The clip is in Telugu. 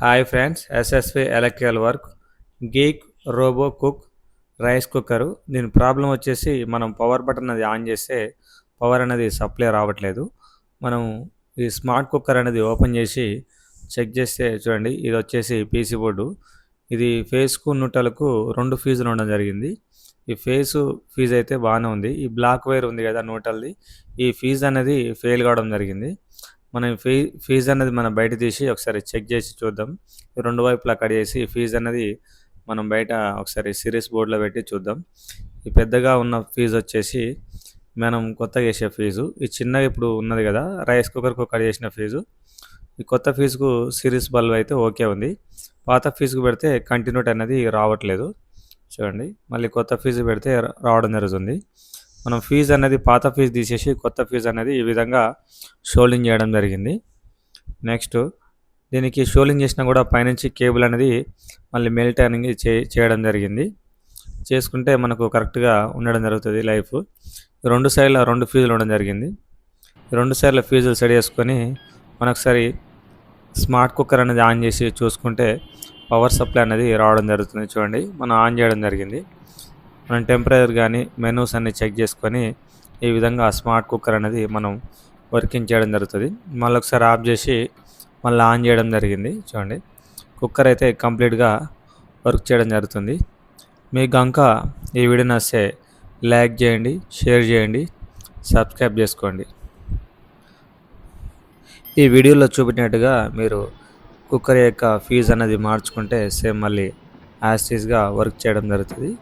Hi friends, SSV electrical work Geek Robo cook rice cooker. దీని ప్రాబ్లం వచ్చేసి మనం పవర్ బటన్ అది ఆన్ చేస్తే పవర్ అనేది సప్లై రావట్లేదు. మనం ఈ స్మార్ట్ కుక్కర్ అనేది ఓపెన్ చేసి చెక్ చేస్తే చూడండి, ఇది వచ్చేసి పీసీ బోర్డు. ఇది ఫేస్కు న్యూట్రల్కు రెండు ఫీజులు ఉండడం జరిగింది. ఈ ఫీజు అయితే బాగానే ఉంది. ఈ బ్లాక్ వైర్ ఉంది కదా న్యూట్రల్ది, ఈ ఫీజు అనేది ఫెయిల్ కావడం జరిగింది. మనం ఫీజు అనేది మనం బయట తీసి ఒకసారి చెక్ చేసి చూద్దాం. రెండు వైపులా కట్ చేసి ఫీజు అనేది మనం బయట ఒకసారి సిరీస్ బోర్డులో పెట్టి చూద్దాం. ఈ పెద్దగా ఉన్న ఫీజు వచ్చేసి మనం కొత్తగా వేసే ఫీజు. ఈ చిన్నగా ఇప్పుడు ఉన్నది కదా రైస్ కుక్కర్కు కట్ చేసిన ఫీజు. ఈ కొత్త ఫీజుకు సిరీస్ బల్బ్ అయితే ఓకే ఉంది. పాత ఫీజుకు పెడితే కంటిన్యూటీ అనేది రావట్లేదు. చూడండి, మళ్ళీ కొత్త ఫీజు పెడితే రావడం జరుగుతుంది. మనం ఫీజు అనేది పాత ఫీజు తీసేసి కొత్త ఫీజు అనేది ఈ విధంగా షోల్డింగ్ చేయడం జరిగింది. నెక్స్ట్ దీనికి షోల్డింగ్ చేసినా కూడా పైనుంచి కేబుల్ అనేది మళ్ళీ మెల్ట్ అనేది చేయడం జరిగింది. చేసుకుంటే మనకు కరెక్ట్గా ఉండడం జరుగుతుంది లైఫ్. రెండు సైడ్ల రెండు ఫీజులు ఉండడం జరిగింది. రెండు సైడ్ల ఫీజులు సెట్ చేసుకొని మనొకసారి స్మార్ట్ కుక్కర్ అనేది ఆన్ చేసి చూసుకుంటే పవర్ సప్లై అనేది రావడం జరుగుతుంది. చూడండి, మనం ఆన్ చేయడం జరిగింది. మనం టెంపరేచర్ కానీ మెనూస్ అన్ని చెక్ చేసుకొని ఈ విధంగా స్మార్ట్ కుక్కర్ అనేది మనం వర్కింగ్ చేయడం జరుగుతుంది. మళ్ళీ ఒకసారి ఆఫ్ చేసి మళ్ళీ ఆన్ చేయడం జరిగింది. చూడండి, కుక్కర్ అయితే కంప్లీట్గా వర్క్ చేయడం జరుగుతుంది. మీకు కనుక ఈ వీడియో నచ్చితే లైక్ చేయండి, షేర్ చేయండి, సబ్స్క్రైబ్ చేసుకోండి. ఈ వీడియోలో చూపించినట్టుగా మీరు కుక్కర్ యొక్క ఫీజు అనేది మార్చుకుంటే సేమ్ మళ్ళీ యాజ్ టీజ్గా వర్క్ చేయడం జరుగుతుంది.